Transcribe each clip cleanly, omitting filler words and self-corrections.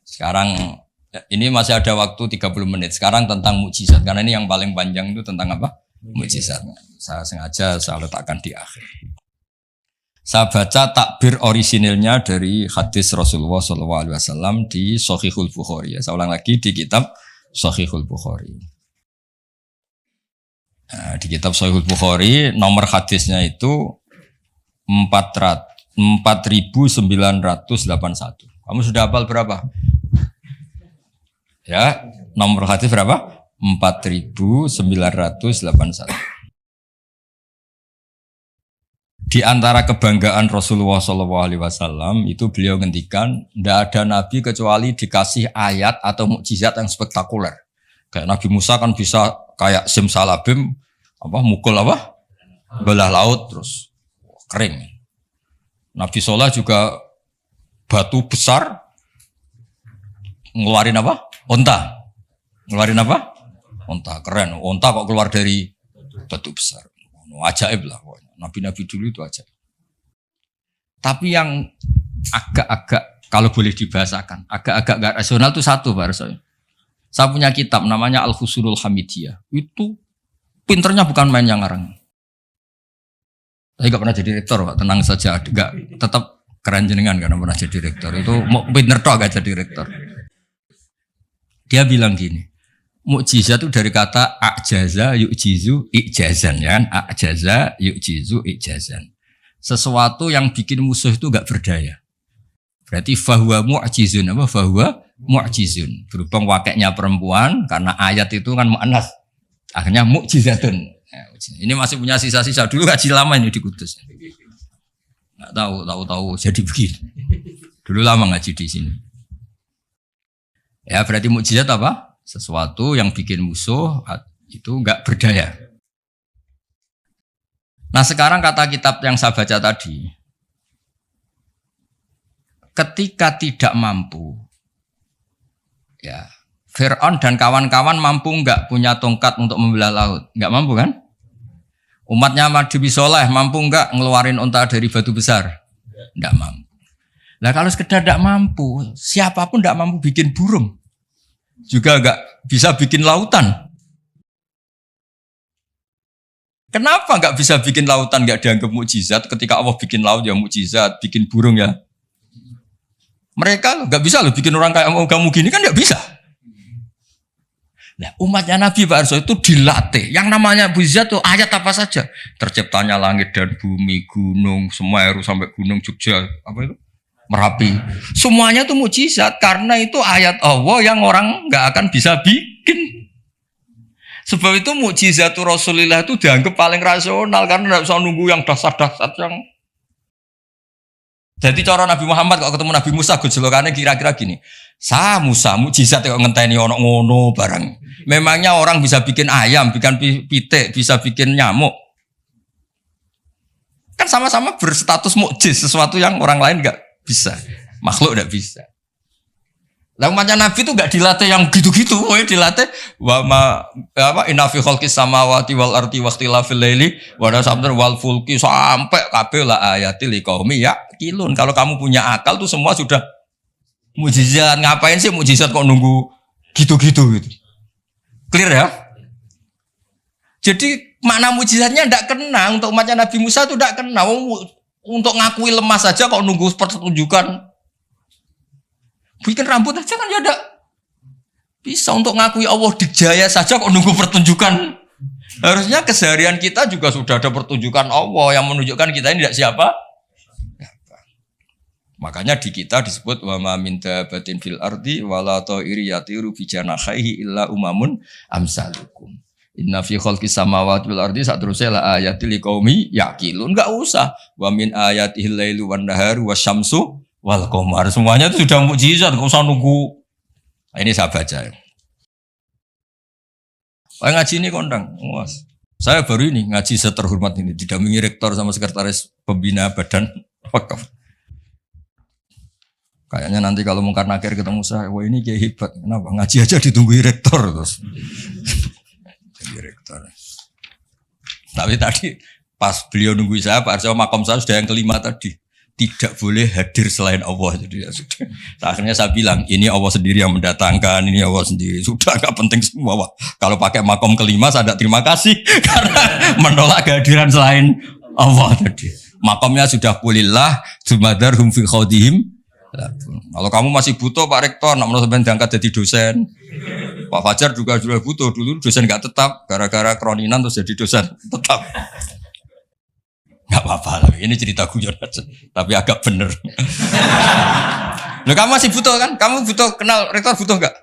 Sekarang ini masih ada waktu 30 menit. Sekarang tentang mukjizat karena ini yang paling panjang itu tentang apa? Mukjizat. Saya sengaja saya letakkan di akhir. Saya baca takbir orisinilnya dari hadis Rasulullah SAW di Shahihul Bukhari. Saya ulang lagi di kitab Shahihul Bukhari. Nah, di kitab Shahihul Bukhari nomor hadisnya itu 4981. Kamu sudah hafal berapa? Ya, nomor hadis berapa? 4981. Di antara kebanggaan Rasulullah SAW itu beliau ngendikan, tidak ada nabi kecuali dikasih ayat atau mukjizat yang spektakuler. Kayak Nabi Musa kan bisa kayak simsalabim, mukul belah laut terus kering. Nabi Soleh juga batu besar ngeluarin onta. Ngeluarin onta, keren. Onta kok keluar dari batu besar. Ajaib lah. Nabi-nabi dulu itu ajaib. Tapi yang agak-agak kalau boleh dibahasakan, agak-agak gak rasional itu satu Pak Arso. Saya punya kitab namanya Al-Khusurul Hamidiyah. Itu pinternya bukan main yang ngarang. Saya gak pernah jadi rektor, Pak. Tenang saja. Gak, tetap keren jenengan karena pernah jadi rektor. Itu pinter toh gak jadi rektor. Dia bilang gini, mukjizat itu dari kata a'jaza yu'jizu i'jazan, ya kan? A'jaza yu'jizu i'jazan. Sesuatu yang bikin musuh itu gak berdaya. Berarti fahuwa mu'jizun, fahuwa mu'jizun. Berhubung wakeknya perempuan, karena ayat itu kan mu'annas. Akhirnya mukjizatun. Ini masih punya sisa-sisa. Dulu ngaji lama ini di Kudus. Nggak tahu jadi begini. Dulu lama ngaji di sini. Ya berarti mukjizat apa? Sesuatu yang bikin musuh itu nggak berdaya. Nah sekarang kata kitab yang saya baca tadi, ketika tidak mampu, ya Fir'aun dan kawan-kawan mampu nggak punya tongkat untuk membelah laut? Nggak mampu kan? Umatnya Nabi Soleh mampu nggak ngeluarin onta dari batu besar? Nggak mampu. Nah kalau sekedar nggak mampu, siapapun nggak mampu bikin burung, juga nggak bisa bikin lautan. Kenapa nggak bisa bikin lautan nggak dianggap mukjizat? Ketika Allah bikin laut ya mukjizat, bikin burung ya. Mereka nggak bisa loh bikin orang kayak kamu gini kan nggak bisa. Nah, umatnya Nabi Pak Arso itu dilatih. Yang namanya mukjizat itu ayat apa saja. Terciptanya langit dan bumi, gunung, Semeru sampai gunung Jogja, Merapi. Semuanya itu mukjizat karena itu ayat Allah yang orang nggak akan bisa bikin. Sebab itu mukjizat Rasulullah itu dianggap paling rasional karena nggak usah nunggu yang dasar-dasar yang. Jadi cara Nabi Muhammad kalau ketemu Nabi Musa gejolokannya kira-kira gini. Musa mukjizat kok ngenteni ono ngono barang. Memangnya orang bisa bikin ayam, bikin pitik, bisa bikin nyamuk. Kan sama-sama berstatus mukjiz, sesuatu yang orang lain enggak bisa. Makhluk enggak bisa. Lah umatnya Nabi itu enggak dilatih yang gitu-gitu, dilatih inna fi khalqis samawati wal ardi waqtilafil laili wa nasabr wal fulki sampai kabeh la ayatil liqaumi yaqilun. Kalau kamu punya akal tuh semua sudah mukjizat. Ngapain sih mukjizat kok nunggu gitu-gitu gitu. Clear ya? Jadi makna mukjizatnya tidak kena. Untuk umatnya Nabi Musa itu tidak kena. Untuk ngakui lemah saja kok nunggu pertunjukan. Bikin rambut aja kan ya ada. Bisa untuk ngakui Allah dijaya saja kok nunggu pertunjukan. Harusnya keseharian kita juga sudah ada pertunjukan Allah yang menunjukkan kita ini tidak siapa. Makanya di kita disebut wa ma min dabatin fil ardi wala ta'iri yatiru bi janahihi illa umamun amsalukum. Inna fi khalqis samawati wal ardi satrusela ayatil liqaumi yaqilun. Enggak usah. Wa min ayatihi lailu wan naharu wasyamsu wal qamar. Semuanya itu sudah mukjizat, enggak usah nunggu. Nah, ini saya baca. Ngaji ini kondang. Saya baru ini ngaji seterhormat ini didampingi rektor sama sekretaris pembina badan wakaf. Kayaknya nanti kalau Mungkar Nakir ketemu saya, wah ini kayak hebat. Kenapa? Ngaji aja ditunggu rektor terus. Jadi rektor. Tapi tadi pas beliau nunggu saya, Pak Arso makom saya sudah yang kelima tadi. tidak boleh hadir selain Allah. Jadi ya sudah. Akhirnya saya bilang, ini Allah sendiri yang mendatangkan, ini Allah sendiri. Sudah nggak penting semua. Wah, kalau pakai makom kelima saya tidak terima kasih karena menolak kehadiran selain Allah tadi. Makomnya sudah kulillah, jumadarhum fi khawdihim. Kalau kamu masih butuh Pak Rektor, nak menurut sampean diangkat jadi dosen. Pak Fajar juga sudah butuh, dulu dosen nggak tetap, gara-gara kroninan terus jadi dosen tetap. Nggak apa-apa lah, ini cerita guyon aja, tapi agak bener. Loh, kamu masih butuh kan? Kamu butuh kenal Rektor, butuh nggak?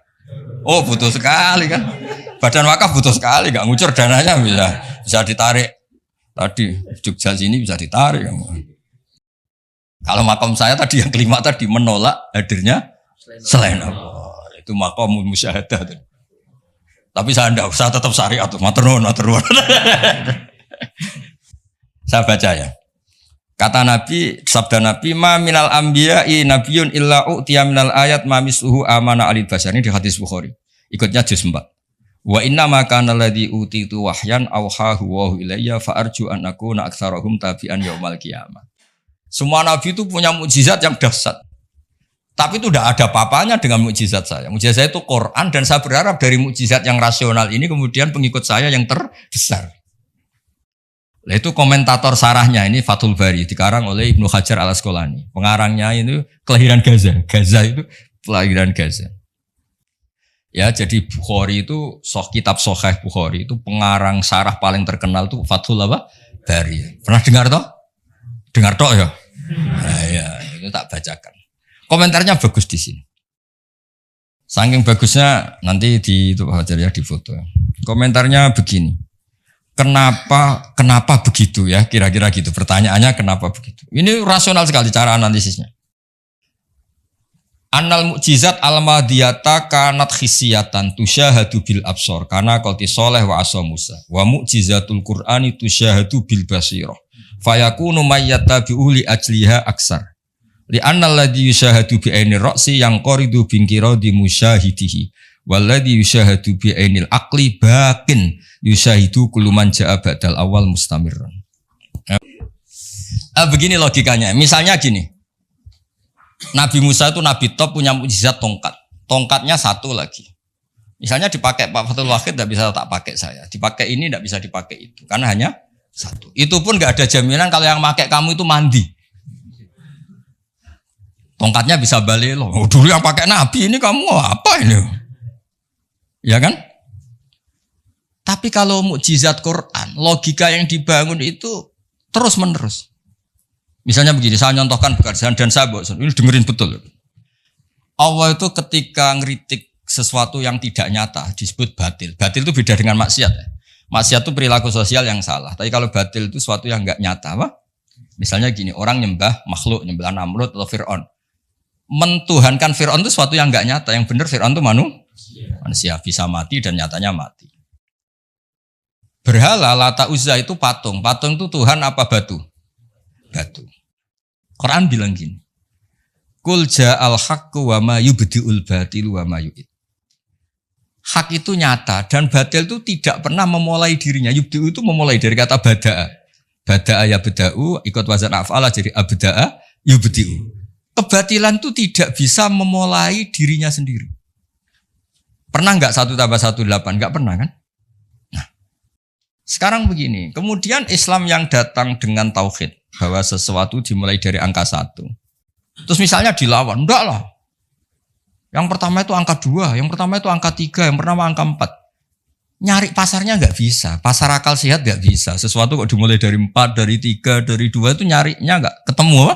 Oh, butuh sekali kan? Badan wakaf butuh sekali, nggak ngucur dananya bisa ditarik. Tadi Jogja sini bisa ditarik kamu. Kalau makom saya tadi yang kelima tadi menolak hadirnya selain Allah. Itu makom musyahadah. Tapi saya enggak, saya tetap syariat tuh, matur nuwun. Saya baca ya. Kata Nabi, sabda Nabi, ma minal anbiya'i nabiyyun illa u'tiya minal ayat ma misluhu amana alil basar. Ini di hadis Bukhari. Ikutnya juz 4. Wa inna ma kana alladhi utitu wahyan awhahu wa ilayya fa arju an akuna aktsarahum tabi'an yaumal qiyamah. Semua nabi itu punya mukjizat yang dahsyat. Tapi itu tidak ada apa-apanya dengan mukjizat saya. Mukjizat saya itu Quran dan saya berharap dari mukjizat yang rasional ini kemudian pengikut saya yang terbesar. Nah, itu komentator sarahnya ini Fathul Bari dikarang oleh Ibnu Hajar Al-Asqalani. Pengarangnya itu kelahiran Gaza. Gaza itu kelahiran Gaza. Ya, jadi Bukhari itu kitab Sahih Bukhari itu pengarang sarah paling terkenal itu Fathul Bari. Pernah dengar toh? Dengar toh ya? Nah, ya, itu tak bacakan. Komentarnya bagus di sini. Saking bagusnya nanti di itu Pak Hajar ya di foto. Komentarnya begini. Kenapa begitu ya? Kira-kira gitu. Pertanyaannya kenapa begitu? Ini rasional sekali cara analisisnya. Annal mukjizat al-madiyata kanat khisiyatan tusyahadu bil absor karena qauti sholeh wa asa Musa. Wa mukjizatul Qur'ani tusyahadu bil basirah. Fayakunu mayyatabi'u li ajliha aksar. Li annal ladzi yusyahadu bi ainir ra'si yang qaridu bin qiradi musyahidihi. Walladzi yusyahadu bi ainil aqli bakin yusyahidu kullu man ja'a ba'dal awal mustamirran. Begini logikanya. Misalnya gini. Nabi Musa itu nabi top punya mukjizat tongkat. Tongkatnya satu lagi. Misalnya dipakai Pak Fathul Wahid tidak bisa tak pakai saya. Dipakai ini tidak bisa dipakai itu. Karena hanya satu. Itu pun nggak ada jaminan kalau yang pakai kamu itu mandi. Tongkatnya bisa balik loh. Oh, dulu yang pakai Nabi ini kamu apa ini? Ya kan? Tapi kalau mukjizat Quran, logika yang dibangun itu terus menerus. Misalnya begini, saya nyontohkan pekerjaan dan saya ini dengerin betul. Allah itu ketika ngeritik sesuatu yang tidak nyata disebut batil. Batil itu beda dengan maksiat. Maksiat itu perilaku sosial yang salah. Tapi kalau batil itu sesuatu yang enggak nyata, apa? Misalnya gini, orang nyembah makhluk, nyembah Namrud atau Fir'aun. Mentuhankan Fir'aun itu sesuatu yang enggak nyata. Yang benar Fir'aun itu manusia bisa mati dan nyatanya mati. Berhala Lata Uzza itu patung. Patung itu Tuhan apa batu? Batu. Quran bilang gini. Qul ja'al haqqu wa ma yubdi'ul batilu wa ma yu'id. Hak itu nyata dan batil itu tidak pernah memulai dirinya. Yubdi'u itu memulai dari kata bada'a. Bada'a ya beda'u ikut wazan af'ala jadi abda'a yubdi'u. Kebatilan itu tidak bisa memulai dirinya sendiri. Pernah enggak 1 tambah 1 8? Enggak pernah kan? Nah, sekarang begini. Kemudian Islam yang datang dengan tauhid. Bahwa sesuatu dimulai dari angka 1. Terus misalnya dilawan. Enggak lah. Yang pertama itu angka 2. Yang pertama itu angka 3. Yang pertama angka 4. Nyari pasarnya enggak bisa. Pasar akal sehat enggak bisa. Sesuatu kok dimulai dari 4, dari 3, dari 2 itu nyarinya enggak ketemu.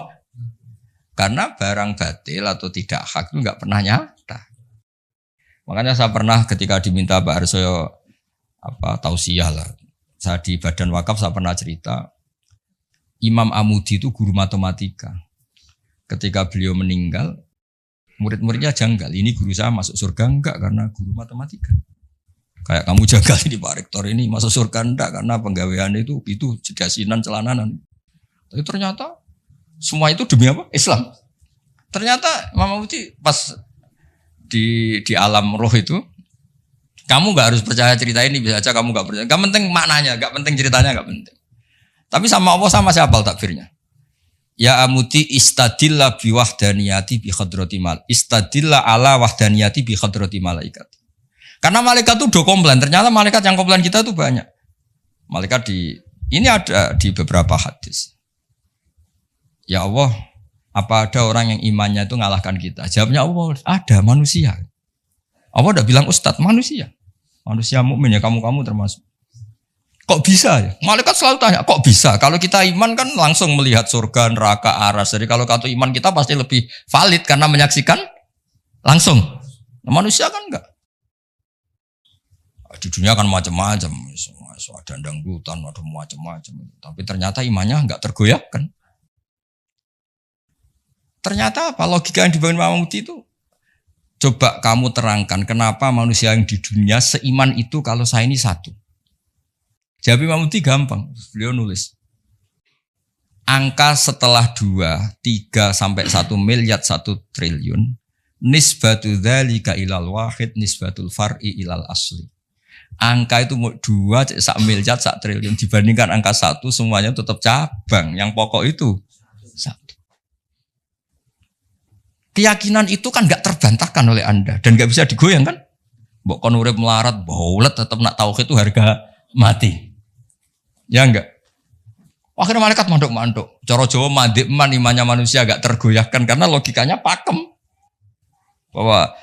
Karena barang batil atau tidak hak itu enggak pernah nyata. Makanya saya pernah ketika diminta Pak Arsoyo tausiah lah. Saya di Badan Wakaf saya pernah cerita. Imam Amudi itu guru matematika. Ketika beliau meninggal, murid-muridnya janggal. Ini guru saya masuk surga enggak karena guru matematika. Kayak kamu janggal ini Pak Rektor ini masuk surga enggak karena penggawaian itu jedasinan celananan. Tapi ternyata semua itu demi apa? Islam. Ternyata Imam Amudi pas di alam roh itu, kamu enggak harus percaya cerita ini, bisa aja kamu enggak percaya. Enggak penting maknanya, enggak penting ceritanya, enggak penting. Tapi sama Allah sama siapa takbirnya? Ya amuti istadilla bi wahdaniyati bi khadrati mal. Istadilla ala wahdaniyati bi khadrati malaikat. Karena malaikat itu udah komplain. Ternyata malaikat yang komplain kita itu banyak. Malaikat ini ada di beberapa hadis. Ya Allah, apa ada orang yang imannya itu ngalahkan kita? Jawabnya Allah, ada manusia. Allah udah bilang ustadz, manusia. Manusia mukmin ya, kamu termasuk. Kok bisa ya? Malaikat selalu tanya, kok bisa? Kalau kita iman kan langsung melihat surga, neraka, aras. Jadi kalau kartu iman kita pasti lebih valid karena menyaksikan langsung. Nah, manusia kan enggak. Di dunia kan macam-macam. Ada dangdutan, ada macam-macam. Tapi ternyata imannya enggak tergoyahkan. Ternyata apa? Logika yang dibangun Imam Muti itu. Coba kamu terangkan kenapa manusia yang di dunia seiman itu kalau saya ini satu. Jawab Imam Muti gampang. Beliau nulis. Angka setelah 2, 3 sampai 1 miliar 1 triliun. Nisbatu dzalika ilal wahid nisbatul far'i ilal asli. Angka itu 2, 1 miliar 1 triliun. Dibandingkan angka 1 semuanya tetap cabang. Yang pokok itu 1. Keyakinan itu kan gak terbantahkan oleh Anda. Dan gak bisa digoyang kan. Mbok kon urip melarat, baulet tetap nak tauhid itu harga mati. Ya enggak. Akhirnya malaikat manduk-manduk. Cara Jawa mandek man imannya manusia gak tergoyahkan. Karena logikanya pakem. Bahwa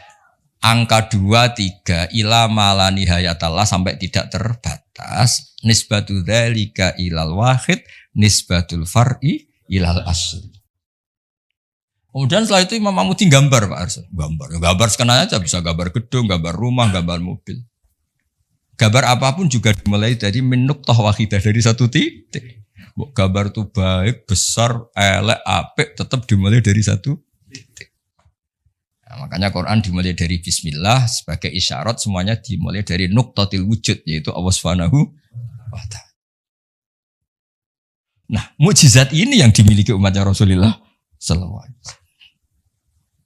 angka 2, 3 ila mala nihayatallah sampai tidak terbatas. Nisbatu dzalika ilal wahid nisbatul far'i ilal asli. Kemudian setelah itu Imam Mamuti gambar Pak Arsul. Gambar sekenanya aja bisa gambar gedung, gambar rumah, gambar mobil. Gambar apapun juga dimulai dari min nuqtah wahidah dari satu titik. Gambar itu baik, besar, elek, apik tetap dimulai dari satu titik. Nah, makanya Quran dimulai dari bismillah sebagai isyarat semuanya dimulai dari nuqtatil wujud yaitu Allah Subhanahu wa ta'ala. Nah, mukjizat ini yang dimiliki umatnya Rasulullah sallallahu alaihi wasallam.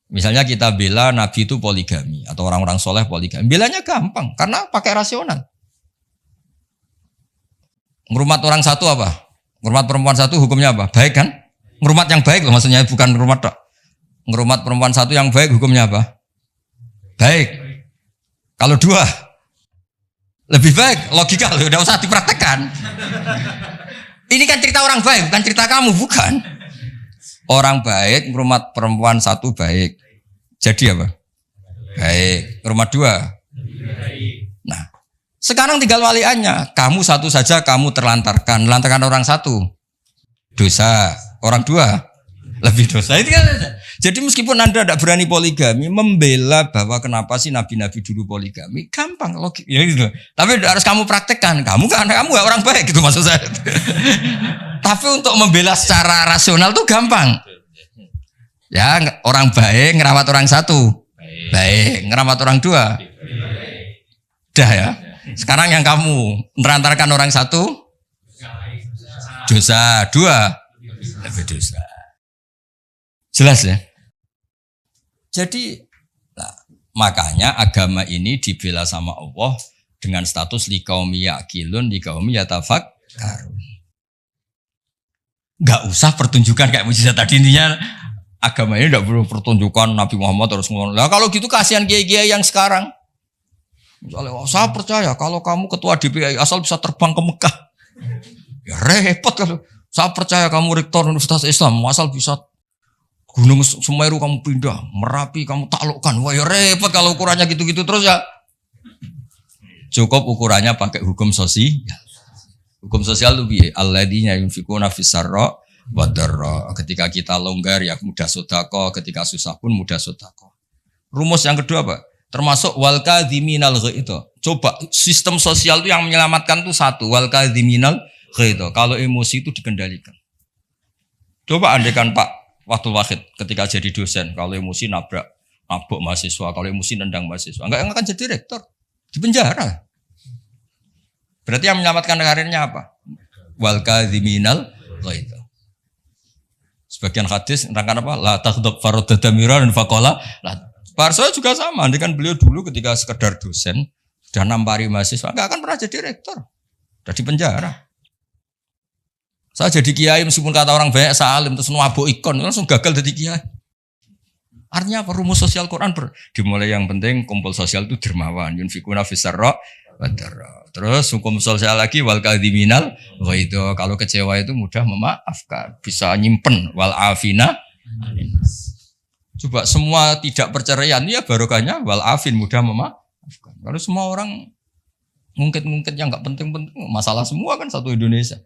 Misalnya kita bela Nabi itu poligami atau orang-orang soleh poligami. Belanya gampang karena pakai rasional. Ngerumat orang satu apa? Ngerumat perempuan satu hukumnya apa? Baik kan? Ngerumat yang baik loh maksudnya bukan ngerumat tok. Ngerumat perempuan satu yang baik hukumnya apa? Baik. Kalau 2 lebih baik. Logika loh udah usah dipraktekkan. Ini kan cerita orang baik bukan cerita kamu bukan. Orang baik, rumah perempuan satu baik. Jadi apa? Baik. Rumah 2. Nah, sekarang tinggal waliannya. Kamu satu saja kamu terlantarkan. Melantarkan orang satu. Dosa. Orang 2. Lebih dosa. Itu kan. Jadi meskipun Anda tidak berani poligami, membela bahwa kenapa sih nabi-nabi dulu poligami, gampang logik. Ya gitu. Tapi harus kamu praktekkan. Kamu kan kamu gak orang baik gitu maksud saya. Tapi untuk membela secara rasional tuh gampang. Ya orang baik ngerawat orang satu. Baik. Ngerawat orang 2. Dah ya. Sekarang yang kamu menerantarkan orang satu. Dosa. 2. Lebih dosa. Jelas ya. Jadi makanya agama ini dibela sama Allah dengan status liqaumi yaqilun liqaumi yatafakkarun. Enggak usah pertunjukan kayak mujizat tadi intinya agama ini enggak perlu pertunjukan Nabi Muhammad terus ngomong. Lah kalau gitu kasihan kiai-kiai yang sekarang. Misalnya, saya percaya kalau kamu ketua DPI asal bisa terbang ke Mekah. Ya repot kalau. Saya percaya kamu rektor Universitas Islam asal bisa Gunung Semeru kamu pindah, Merapi kamu taklukkan. Wah ya repot kalau ukurannya gitu-gitu terus ya. Cukup ukurannya pakai hukum sosial. Hukum sosial itu piye? Alladzina yunfikuna fis-sarra wa dharra. Ketika kita longgar ya mudah sedekah, ketika susah pun mudah sedekah. Rumus yang kedua apa? Termasuk wal kadhiminal ghaidh. Coba sistem sosial itu yang menyelamatkan itu satu, wal kadhiminal ghaidh. Kalau emosi itu dikendalikan. Coba andaikan Pak Waktu Wahid ketika jadi dosen, kalau emosi nabrak mahasiswa, kalau emosi nendang mahasiswa, enggak akan jadi rektor, di penjara. Berarti yang menyelamatkan karirnya apa? Wal kadhiminal ghaidh. Sebagian hadis nerangkan apa? La taghdab faradadamiran faqala. Pak Arso juga sama, ini kan beliau dulu ketika sekedar dosen dan nampari mahasiswa, enggak akan pernah jadi rektor. Udah di penjara. Saya jadi kiai meskipun kata orang banyak salim terus nuabuk ikon langsung gagal jadi kiai. Artinya apa? Rumus sosial Quran dimulai yang penting kumpul sosial itu dermawan. Yunfikuna fisarra wa darra. Terus hukum sosial lagi wal kadhiminal ghaidha. Kalau kecewa itu mudah memaafkan, bisa nyimpen wal afina. Coba semua tidak perceraian ya barokahnya wal afin mudah memaafkan. Kalau semua orang ngungkit-ngungkit yang enggak penting-penting, masalah semua kan satu Indonesia.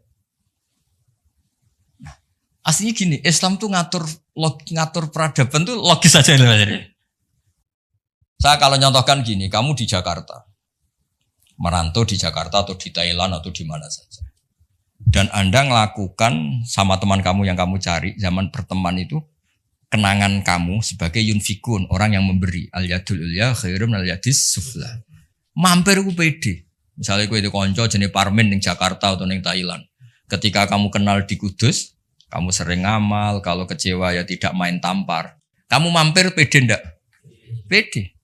Nah, aslinya gini, Islam tuh ngatur peradaban tuh logis aja. Saya kalau nyontohkan gini, kamu di Jakarta, merantau di Jakarta atau di Thailand atau di mana saja, dan Anda melakukan sama teman kamu yang kamu cari zaman berteman itu, kenangan kamu sebagai yunfikun, orang yang memberi, al-yadul ulya khairum al-yadis sufla. Mampir ku pede. Misalnya kowe itu konco jenis Parmin di Jakarta atau di Thailand. Ketika kamu kenal di Kudus, kamu sering ngamal, kalau kecewa ya tidak main tampar. Kamu mampir pede ndak? Pede.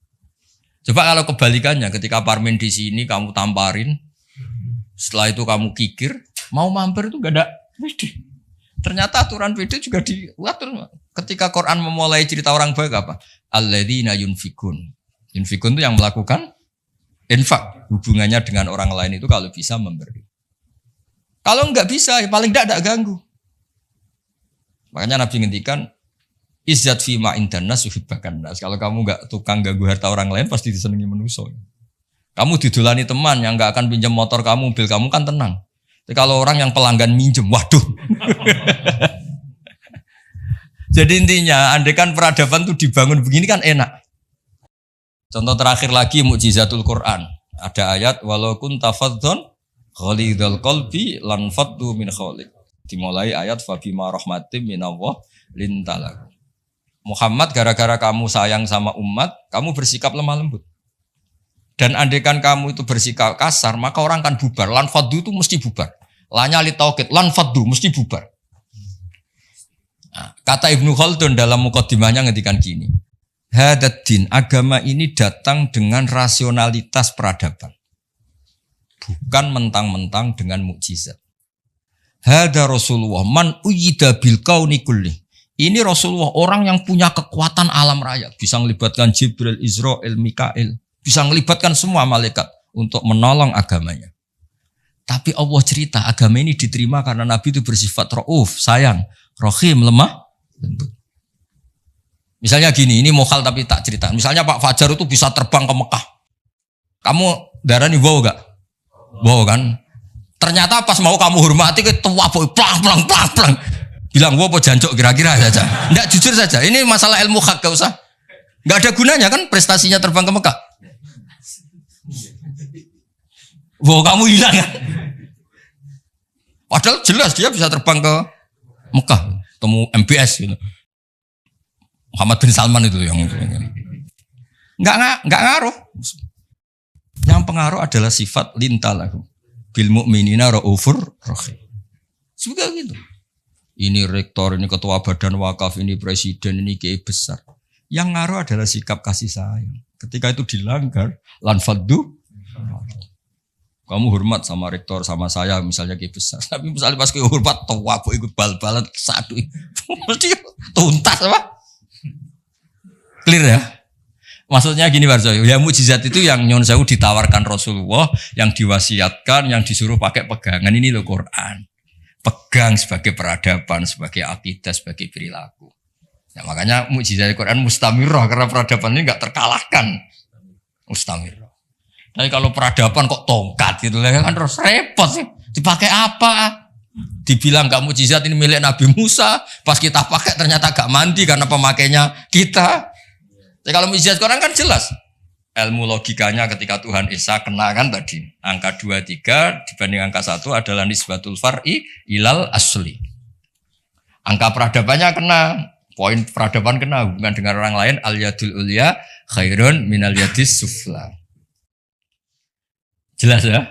Coba kalau kebalikannya, ketika Parmin di sini kamu tamparin, setelah itu kamu kikir, mau mampir itu gak ada pede. Ternyata aturan pede juga diatur. Ketika Quran memulai cerita orang baik apa? Alladzina yunfikun. Yunfikun itu yang melakukan infak, hubungannya dengan orang lain itu kalau bisa memberi. Kalau enggak bisa, ya paling enggak ganggu. Makanya Nabi ngendikan izzat fima indanas yuhibbakan nas. Kalau kamu enggak tukang ganggu harta orang lain pasti disenangi manusia. Kamu didolani teman yang enggak akan pinjam motor kamu, mobil kamu kan tenang. Tapi kalau orang yang pelanggan minjem, waduh. Jadi intinya, andaikan peradaban itu dibangun begini kan enak. Contoh terakhir lagi mukjizatul Quran. Ada ayat walau kunta fadhdhan ghalidhal qalbi lan faddu min khawlik. Dimulai ayat fabima rahmatim minallah lintalak. Muhammad gara-gara kamu sayang sama umat, kamu bersikap lemah lembut. Dan andaikan kamu itu bersikap kasar, maka orang akan bubar. Lan faddu itu mesti bubar. Lanya li taukid, lan faddu mesti bubar. Nah, kata Ibnu Khaldun dalam muqaddimahnya ngendikan gini. Hadaddin, agama ini datang dengan rasionalitas peradaban. Bukan mentang-mentang dengan mukjizat. Hada Rasulullah man uyida bil kauni kulli. Ini Rasulullah orang yang punya kekuatan alam raya, bisa melibatkan Jibril, Israel, Mikail, bisa melibatkan semua malaikat untuk menolong agamanya. Tapi Allah cerita agama ini diterima karena Nabi itu bersifat rauf, sayang, rahim, lemah, lembut. Misalnya gini, ini mokal tapi tak cerita. Misalnya Pak Fajar itu bisa terbang ke Mekah. Kamu darani wow gak? Wow kan? Ternyata pas mau kamu hormati ke tua boy plang. Bilang wow jancok kira-kira saja. Enggak jujur saja. Ini masalah ilmu hak gak usah. Enggak ada gunanya kan prestasinya terbang ke Mekah. Wow kamu hilang kan? Padahal jelas dia bisa terbang ke Mekah, temu MBS gitu. Muhammad bin Salman itu yang enggak ngaruh. Yang pengaruh adalah sifat lintalahu bil mu'minina raufur rahim. Sudah gitu. Ini rektor, ini ketua badan wakaf, ini presiden, ini kiai besar. Yang ngaruh adalah sikap kasih sayang. Ketika itu dilanggar, lan faddu. Kamu hormat sama rektor, sama saya, misalnya kiai besar. Tapi misalnya pas kiai hormat, tua aku ikut bal-balan satu, mesti tuntas apa? Clear ya? Maksudnya gini Warso, ya mukjizat itu yang nyon sewu ditawarkan Rasulullah, yang diwasiatkan, yang disuruh pakai pegangan ini loh Quran. Pegang sebagai peradaban, sebagai akidah, sebagai perilaku. Ya, makanya mukjizat Quran mustamirah karena peradaban ini enggak terkalahkan. Mustamirah. Tapi kalau peradaban kok tongkat gitu kan terus repot sih. Dipakai apa? Dibilang enggak mukjizat ini milik Nabi Musa, pas kita pakai ternyata enggak mandi karena pemakainya kita. Tapi kalau mukjizat Quran kan jelas. Ilmu logikanya ketika Tuhan Esa kena kan tadi. Angka 23 dibanding angka 1 adalah nisbatul far'i ilal asli. Angka peradabannya kena. Poin peradaban kena hubungan dengan orang lain. Al-yadul ulya khairun minal yadis sufla. Jelas ya?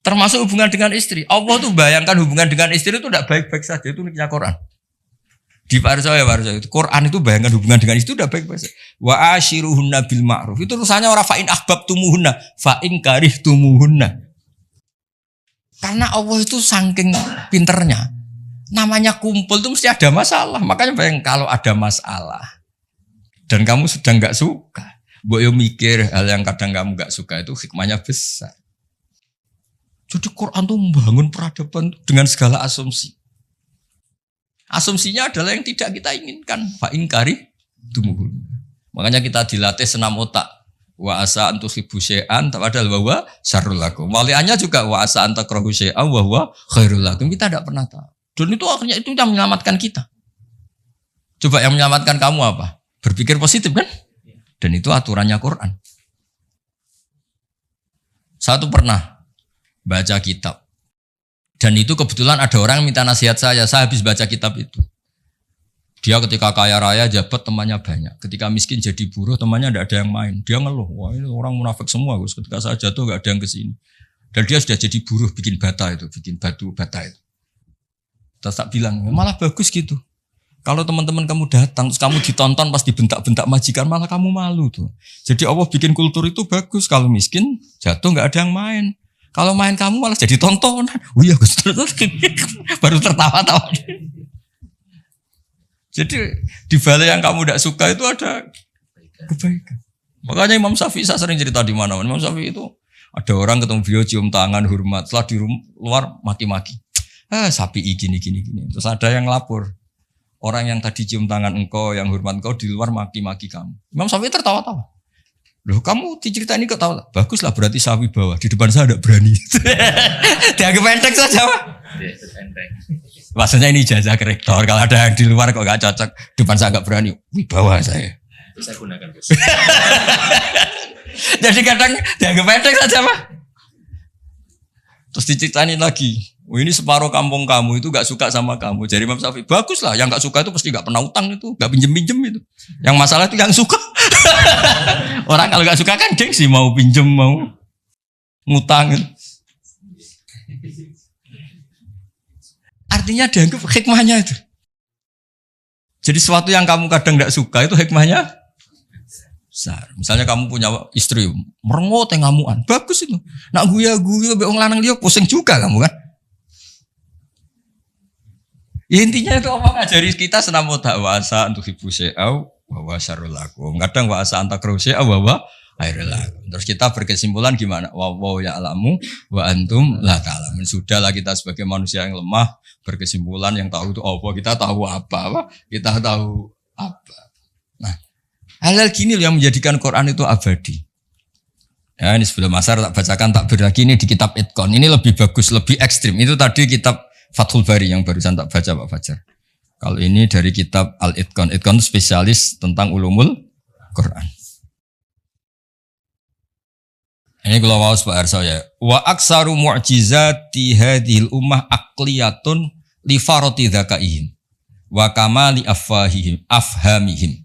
Termasuk hubungan dengan istri. Allah tuh bayangkan hubungan dengan istri itu tidak baik-baik saja. Itu niknya Quran. Di Warsa itu Quran itu bayangkan hubungan dengan itu udah baik-baik saja. Wa ashiruhunna bil ma'ruf. Itu urusannya orang fa'in ahbabtumuhunna, fa'in karihtumuhunna. Karena Allah itu saking pinternya. Namanya kumpul itu mesti ada masalah. Makanya bayang kalau ada masalah dan kamu sudah nggak suka, boyo mikir hal yang kadang kamu nggak suka itu hikmahnya besar. Jadi Quran tuh membangun peradaban dengan segala asumsi. Asumsinya adalah yang tidak kita inginkan. Fa'ingkari tumuhun. Makanya kita dilatih senam otak. Wa asa antu khibu syai'an padahal bahwa syarrul lakum. Waliannya juga wa asa antakrahu syai'an wa huwa khairul lakum. Kita tidak pernah tahu. Dan itu akhirnya itu yang menyelamatkan kita. Coba yang menyelamatkan kamu apa? Berpikir positif kan? Dan itu aturannya Quran. Satu pernah baca kitab. Dan itu kebetulan ada orang yang minta nasihat saya habis baca kitab itu. Dia ketika kaya raya jabat temannya banyak. Ketika miskin jadi buruh temannya tidak ada yang main. Dia ngeluh, wah ini orang munafik semua. Ketika saya jatuh gak ada yang kesini. Dan dia sudah jadi buruh bikin bata itu, bikin batu bata itu. Terus tak bilang, malah bagus gitu. Kalau teman-teman kamu datang, terus kamu ditonton pas dibentak-bentak majikan, malah kamu malu tuh. Jadi Allah bikin kultur itu bagus. Kalau miskin, jatuh gak ada yang main. Kalau main kamu malah jadi tontonan. Oh iya Gus, baru tertawa-tawa. Jadi di balik yang kamu tidak suka itu ada kebaikan. Makanya Imam Syafi'i saya sering cerita di mana-mana. Imam Syafi'i itu ada orang ketemu beliau cium tangan hormat, setelah di luar maki-maki. Sapi gini. Terus ada yang lapor. Orang yang tadi cium tangan engkau, yang hormat engkau di luar maki-maki kamu. Imam Syafi'i tertawa-tawa. Loh kamu dicerita ini kok tahu? Baguslah berarti sapi bawah. Di depan saya ada berani. Dianggap enteng saja Pak. Maksudnya ini ijazah ke rektor. Kalau ada yang di luar kok gak cocok. Depan saya gak berani. Wibawa saya. Bisa gunakan Gus. Jadi kadang dianggap enteng saja Pak. Terus diceritain lagi. Oh, ini separuh kampung kamu itu gak suka sama kamu. Jadi Imam Syafi'i, bagus lah. Yang gak suka itu pasti gak pernah utang itu. Gak pinjem-pinjem itu. Yang masalah itu yang suka. Orang kalau gak suka kan gengsi. Mau pinjem, mau ngutang. Artinya dianggap hikmahnya itu. Jadi sesuatu yang kamu kadang gak suka itu hikmahnya besar. Misalnya kamu punya istri merengut yang ngamuan. Bagus itu. Nak guya-guya be wong lanang liya pusing juga kamu kan. Ya intinya itu apa ngajari kita senam otak wasa untuk ibu syai'au wa syarrul lakum. Kadang wasa antakrahu syai'au wa khairul lakum. Terus kita berkesimpulan gimana? Wa ya'lamu wa antum la ta'lamun. Sudahlah kita sebagai manusia yang lemah berkesimpulan yang tahu itu apa? Kita tahu apa? Kita tahu apa? Nah, hal-hal gini yang menjadikan Quran itu abadi. Ya, ini sebelum asar tak bacakan tak lagi ini di kitab Itqan. Ini lebih bagus, lebih ekstrim. Itu tadi kitab Fathul Bari yang barusan tak baca Pak Fajar. Kalau ini dari kitab Al-Itqan. Itqan itu spesialis tentang ulumul Quran. Ini kalau mau Pak Arso ya. Wa aksaru mu'jizati hadhil ummah aqliyatun li farati dzakaihim wa kamali afhamihim.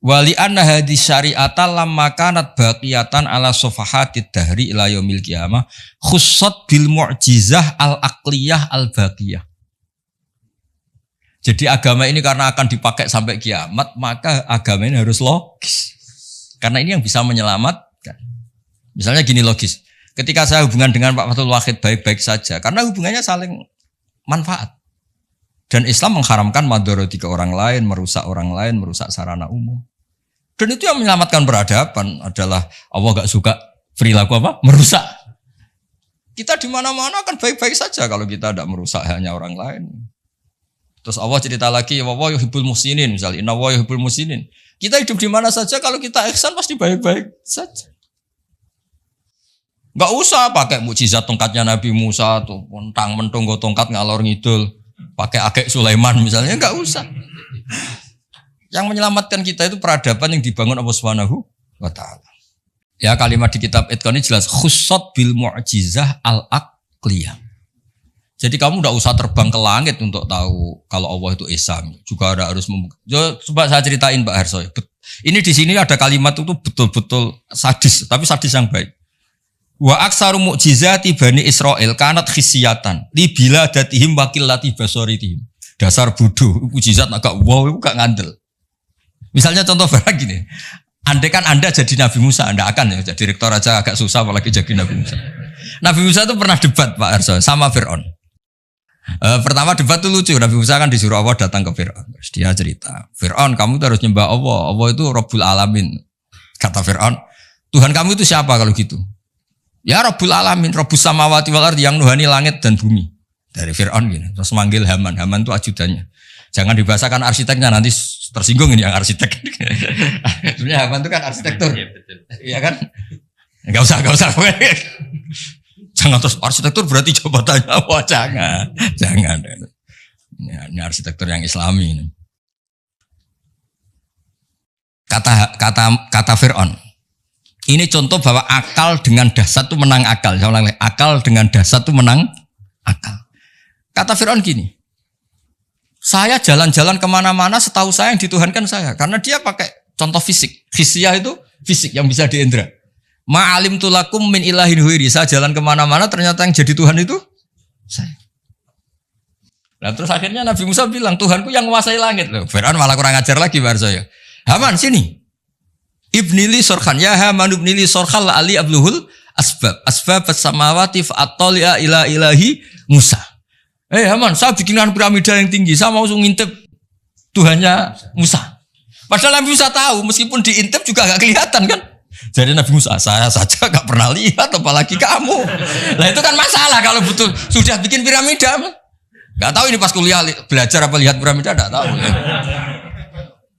Wa li anna hadhi syari'ata lamma kanat baqiyatan ala safahatid dahri ila yaumil qiyamah khussat bil mu'jizah al-aqliyah al-baqiyah. Jadi agama ini karena akan dipakai sampai kiamat, maka agama ini harus logis. Karena ini yang bisa menyelamatkan. Misalnya gini logis. Ketika saya hubungan dengan Pak Fathul Wahid baik-baik saja, karena hubungannya saling manfaat. Dan Islam mengharamkan madharati ke orang lain, merusak orang lain, merusak sarana umum. Dan itu yang menyelamatkan peradaban adalah Allah gak suka perilaku apa? Merusak. Kita di mana-mana kan baik-baik saja kalau kita tidak merusak hanya orang lain. Terus Allah cerita lagi, wa yuhibbul muhsinin misalnya, inna wa yuhibbul muhsinin. Kita hidup di mana saja kalau kita ihsan pasti baik-baik saja. Gak usah pakai mukjizat tongkatnya Nabi Musa tuh, mentang-mentang go tongkat ngalor ngidul, pakai akek Sulaiman misalnya, gak usah. Yang menyelamatkan kita itu peradaban yang dibangun Allah Subhanahu wa ta'ala. Ya kalimat di kitab Itqan ini jelas khussat bil mu'jizah al-aqliyah. Jadi kamu tidak usah terbang ke langit untuk tahu kalau Allah itu Esa. Juga ada harus coba saya ceritain Pak Harso. Ini di sini ada kalimat itu betul-betul sadis, tapi sadis yang baik. Wa aksaru mu'jizati Bani Israel kanat khisiyatan li biladatihim wa qillati basaritihim. Dasar bodoh, mukjizat agak wow itu gak ngandel. Misalnya contoh barang gini, andai kan Anda jadi Nabi Musa, Anda akan ya jadi rektor aja agak susah apalagi jadi Nabi Musa. Nabi Musa itu pernah debat Pak Arso sama Fir'aun. Pertama debat itu lucu. Nabi Musa kan disuruh Allah datang ke Fir'aun. Terus dia cerita, Fir'aun kamu tuh harus nyembah Allah. Allah itu Rabbul Alamin. Kata Fir'aun, Tuhan kamu itu siapa kalau gitu? Ya Rabbul Alamin, Rabbus Samawati wal Ardi, yang nuhani langit dan bumi. Dari Fir'aun gini. Terus manggil Haman. Haman itu ajudannya. Jangan dibahasakan arsiteknya, nanti tersinggung ini yang arsitek. Sebenarnya Haman itu kan arsitektur. Iya kan? Enggak usah. Jangan terus arsitektur berarti jabatannya. Wah, jangan. Ini arsitektur yang Islami ini. Kata Fir'aun. Ini contoh bahwa akal dengan dasar itu menang akal. Saya ulang lagi, akal dengan dasar itu menang akal. Kata Fir'aun gini. Saya jalan-jalan kemana-mana, setahu saya yang dituhankan saya. Karena dia pakai contoh fisik. Khisyah itu fisik yang bisa diindra. Ma'alim tulakum min ilahin huiri. Saya jalan kemana-mana ternyata yang jadi Tuhan itu saya. Nah terus akhirnya Nabi Musa bilang, Tuhanku yang menguasai langit. Loh, Fir'aun malah kurang ajar lagi bahar saya. Haman sini. Ibnili sorkhan. Ya Haman ibnili sorkhan la'ali abluhul asbab. Asbab as-samawati fa'attali'a ila ilahi Musa. Haman, saya bikinkan piramida yang tinggi. Saya mau ngintip Tuhannya Musa. Padahal Nabi Musa tahu, meskipun diintip juga gak kelihatan kan. Jadi Nabi Musa, saya saja gak pernah lihat, apalagi kamu. Nah itu kan masalah kalau betul sudah bikin piramida. Gak tahu ini pas kuliah belajar apa lihat piramida, gak tahu. Ya.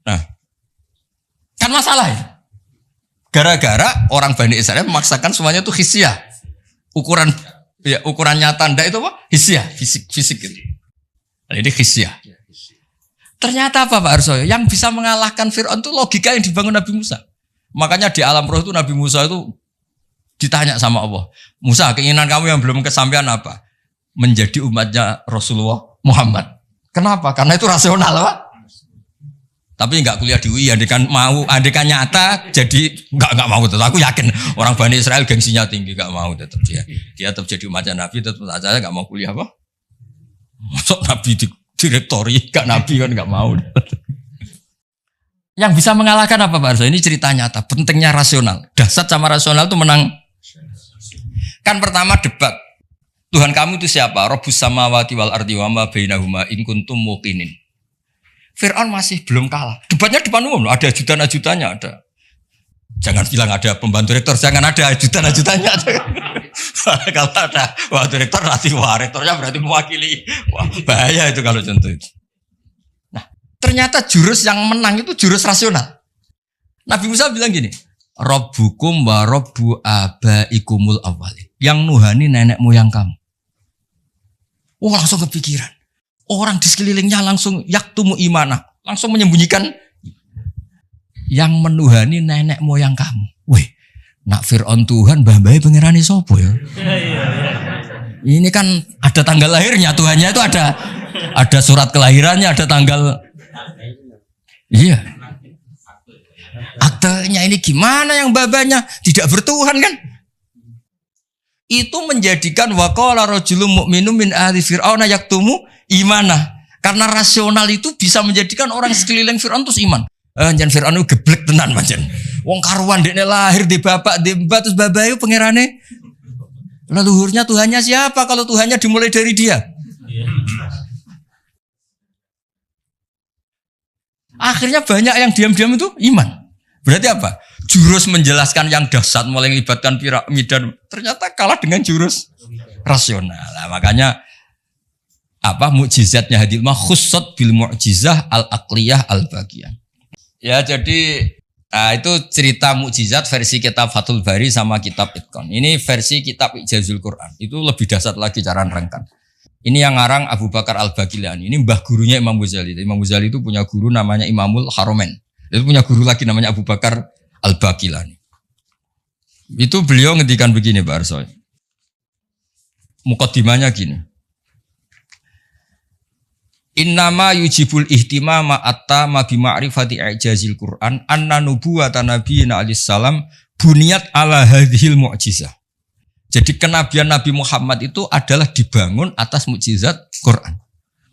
Nah, kan masalah ya. Gara-gara orang Bani Israel memaksakan semuanya itu khisyah. Ukurannya tanda itu apa? Khisyah, fisik gitu. Nah, ini khisyah. Ternyata apa Pak Arsoyo? Yang bisa mengalahkan Fir'aun itu logika yang dibangun Nabi Musa. Makanya di alam roh itu Nabi Musa itu ditanya sama Allah. Musa, keinginan kamu yang belum kesampaian apa? Menjadi umatnya Rasulullah Muhammad. Kenapa? Karena itu rasional, Pak. Tapi enggak kuliah di UI, andekan nyata, jadi enggak mau. Aku yakin orang Bani Israel gengsinya tinggi, enggak mau tetap dia. Dia tetap jadi umatnya Nabi, tetap saja enggak mau kuliah apa? Masuk Nabi di direktori, enggak Nabi kan enggak mau. Yang bisa mengalahkan apa Pak Arso? Ini cerita nyata, pentingnya rasional. Dasar sama rasional itu menang. Kan pertama debat. Tuhan kamu itu siapa? Rabbus samawati wal ardi wa ma bainahuma in kuntum muqinin. Fir'aun masih belum kalah. Debatnya depan umum, ada ajudan-ajudannya ada. Jangan bilang ada pembantu rektor, jangan ada ajudan-ajudannya. Kalau ada wah direktor nanti wah rektornya berarti mewakili. Wah bahaya itu kalau contoh itu. Ternyata jurus yang menang itu jurus rasional. Nabi Musa bilang gini, Rabbukum wa rabbu abaikumul awwalin. Yang nuhani nenek moyang kamu. Oh langsung kepikiran. Orang di sekelilingnya langsung yaktumu imanah. Langsung menyembunyikan. Yang menuhani nenek moyang kamu. Weh, nak Fir'aun Tuhan, mbah-mbah pengirani sopo ya. Ini kan ada tanggal lahirnya, Tuhannya itu ada surat kelahirannya, ada tanggal. Iya. Aktenya ini gimana yang babanya tidak bertuhan kan? Itu menjadikan waqala rajulun mu'minun min ahli fir'auna yaktumu imana. Karena rasional itu bisa menjadikan orang sekeliling Fir'aun terus iman. Jan Fir'aun itu geblek tenan pancen. Wong karuan dekne lahir di bapak di mbak terus babayu pangerane. Leluhurnya Tuhannya siapa kalau Tuhannya dimulai dari dia? Akhirnya banyak yang diam-diam itu iman. Berarti apa? Jurus menjelaskan yang dahsyat mulai melibatkan piramida ternyata kalah dengan jurus rasional. Nah, makanya mukjizatnya hadil mah khussat bil mu'jizah al-aqliyah al-baqiyah. Ya jadi itu cerita mukjizat versi kitab Fathul Bari sama kitab Itqan. Ini versi kitab Ijazul Quran. Itu lebih dahsyat lagi cara nerangkan. Ini yang ngarang Abu Bakar Al-Baqilani. Ini mbah gurunya Imam Ghazali. Imam Ghazali itu punya guru namanya Imamul Haromen. Itu punya guru lagi namanya Abu Bakar Al-Baqilani. Itu beliau ngendikan begini Pak Arsoy. Muqaddimahnya gini. Innama yujibul ihtimama attama bi ma'rifati i'jazil Qur'an anna nubuwatan nabiyina alayhis salam buniyat ala hadhil mu'jizah. Jadi kenabian Nabi Muhammad itu adalah dibangun atas mukjizat Quran.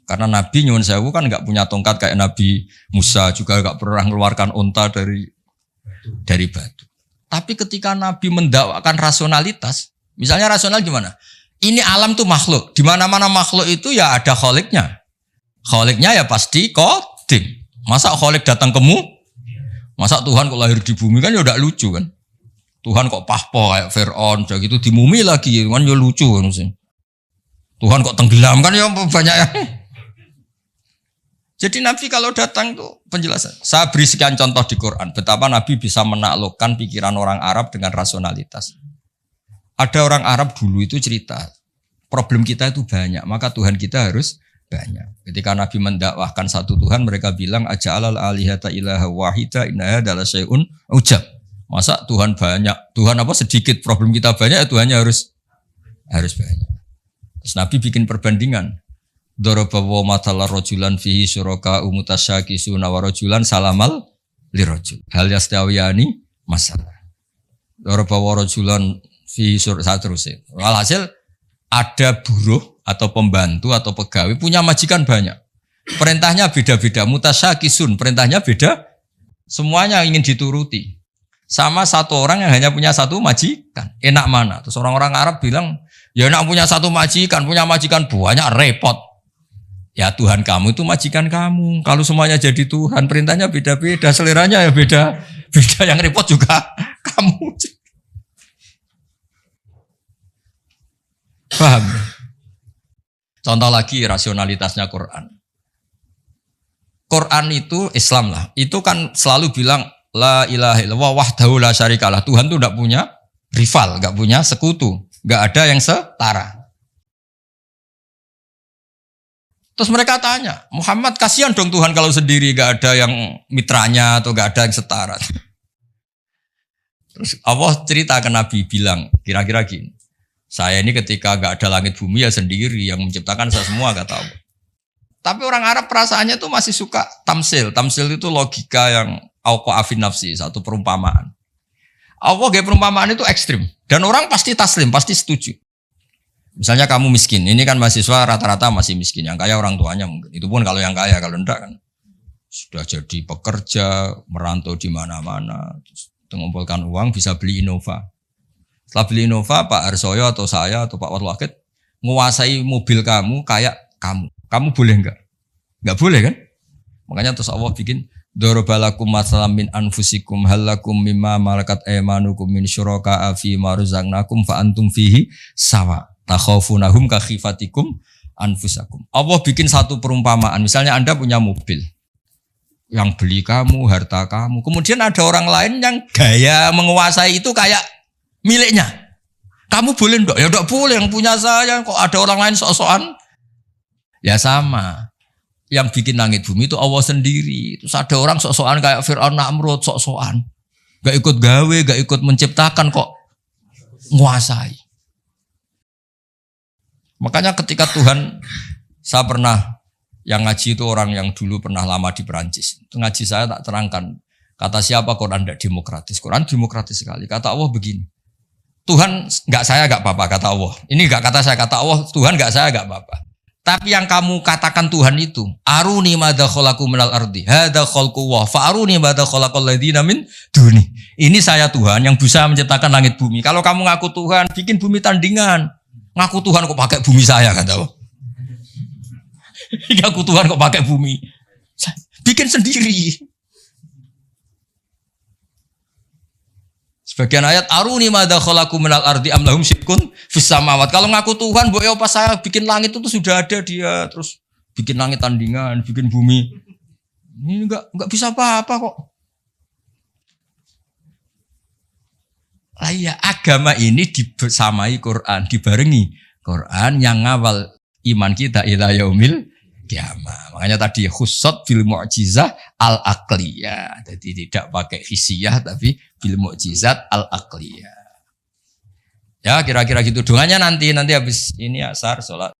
Karena Nabi nyuwun sewu kan enggak punya tongkat kayak Nabi Musa, juga enggak pernah mengeluarkan unta dari batu. Tapi ketika Nabi mendakwakan rasionalitas, misalnya rasional gimana? Ini alam tuh makhluk. Di mana-mana makhluk itu ya ada kholiknya. Kholiknya ya pasti qadim. Masa kholik datang kemu? Masa Tuhan kok lahir di bumi kan ya udah lucu kan? Tuhan kok pahpo kayak Fir'aun, kayak gitu di mumi lagi kan ya lucu kan sih. Tuhan kok tenggelam kan ya banyak ya. Jadi Nabi kalau datang tuh penjelasan. Saya beri sekian contoh di Quran betapa Nabi bisa menaklukkan pikiran orang Arab dengan rasionalitas. Ada orang Arab dulu itu cerita, problem kita itu banyak, maka Tuhan kita harus banyak. Ketika Nabi mendakwahkan satu Tuhan, mereka bilang aja'alal alihata ilaha wahida inna hadza syai'un ujab. Masa Tuhan banyak, Tuhan apa sedikit, problem kita banyak, Tuhannya harus banyak. Terus Nabi bikin perbandingan. Daraba wa matala rajulan fihi syuraka umutasyakisuna wa rajulan salamal lirajul. Hal yastawiyani masalah. Daraba wa rajulan fihi syuraka terusnya. Walhasil ada buruh atau pembantu atau pegawai punya majikan banyak. Perintahnya beda-beda, mutasyakisun, perintahnya beda. Semuanya ingin dituruti. Sama satu orang yang hanya punya satu majikan. Enak mana? Terus orang-orang Arab bilang, ya enak punya satu majikan, punya majikan banyak repot. Ya Tuhan kamu itu majikan kamu. Kalau semuanya jadi Tuhan, perintahnya beda-beda, seleranya ya beda. Beda yang repot juga kamu. Paham? Contoh lagi rasionalitasnya Quran. Quran itu Islam lah. Itu kan selalu bilang la ilaha illallah wahdahu la syarikalah. Tuhan itu enggak punya rival, enggak punya sekutu, enggak ada yang setara. Terus mereka tanya, Muhammad kasihan dong Tuhan kalau sendiri enggak ada yang mitranya atau enggak ada yang setara. Terus Allah cerita ke Nabi bilang kira-kira gini. Saya ini ketika enggak ada langit bumi ya sendiri yang menciptakan saya semua kata Allah. Tapi orang Arab perasaannya tuh masih suka tamsil. Tamsil itu logika yang auqa'afin nafsi, satu perumpamaan. Allah kayak perumpamaan itu ekstrim. Dan orang pasti taslim, pasti setuju. Misalnya kamu miskin, ini kan mahasiswa rata-rata masih miskin. Yang kaya orang tuanya mungkin. Itu pun kalau yang kaya, kalau enggak kan sudah jadi pekerja, merantau di mana-mana, terus mengumpulkan uang bisa beli Innova. Setelah beli Innova, Pak Harsoyo atau saya atau Pak Warwakid menguasai mobil kamu kayak kamu. Kamu boleh enggak? Enggak boleh kan? Makanya terus Allah bikin darabalakum masalam min anfusikum halakum mimma malakat aymanukum min syuraka'a fi ma razaqnakum fa antum fihi sawa. Takhafunahum ka khifatikum anfusakum. Allah bikin satu perumpamaan. Misalnya Anda punya mobil. Yang beli kamu, harta kamu. Kemudian ada orang lain yang gaya menguasai itu kayak miliknya. Kamu boleh enggak? Ya enggak boleh, yang punya saya. Kok ada orang lain sok-sokan? Ya sama. Yang bikin langit bumi itu Allah sendiri. Terus ada orang sok-sokan kayak Fir'aun Namrud, sok-sokan. Gak ikut gawe, gak ikut menciptakan kok nguasai. Makanya ketika Tuhan, saya pernah yang ngaji itu orang yang dulu pernah lama di Perancis. Itu ngaji saya tak terangkan. Kata siapa Quran tidak demokratis? Quran demokratis sekali. Kata Allah begini. Tuhan enggak saya enggak apa-apa kata Allah. Ini enggak kata saya, kata Allah, Tuhan enggak saya enggak apa-apa. Tapi yang kamu katakan Tuhan itu, aruni madza khalaqu minal ardi, hadza khalqu wa fa aruni madza khalaqal ladzina min duni. Ini saya Tuhan yang bisa menciptakan langit bumi. Kalau kamu ngaku Tuhan, bikin bumi tandingan. Ngaku Tuhan kok pakai bumi saya kata Allah. Ngaku Tuhan kok pakai bumi. Bikin sendiri. Sebagian ayat aruni madza khalaqu minal ardi am lahum syirkun fis samawat. Kalau ngaku Tuhan, mbok yo pas saya bikin langit itu sudah ada dia, terus bikin langit tandingan, bikin bumi. Ini enggak bisa apa-apa kok. Lah iya, agama ini dibersamai Quran, dibarengi Quran yang ngawal iman kita ila yaumil kiamah. Makanya tadi khussat bil mu'jizah al-aqliyah. Jadi tidak pakai hisiyah tapi bil mu'jizat al-aqliyah. Ya kira-kira gitu doanya nanti habis ini asar sholat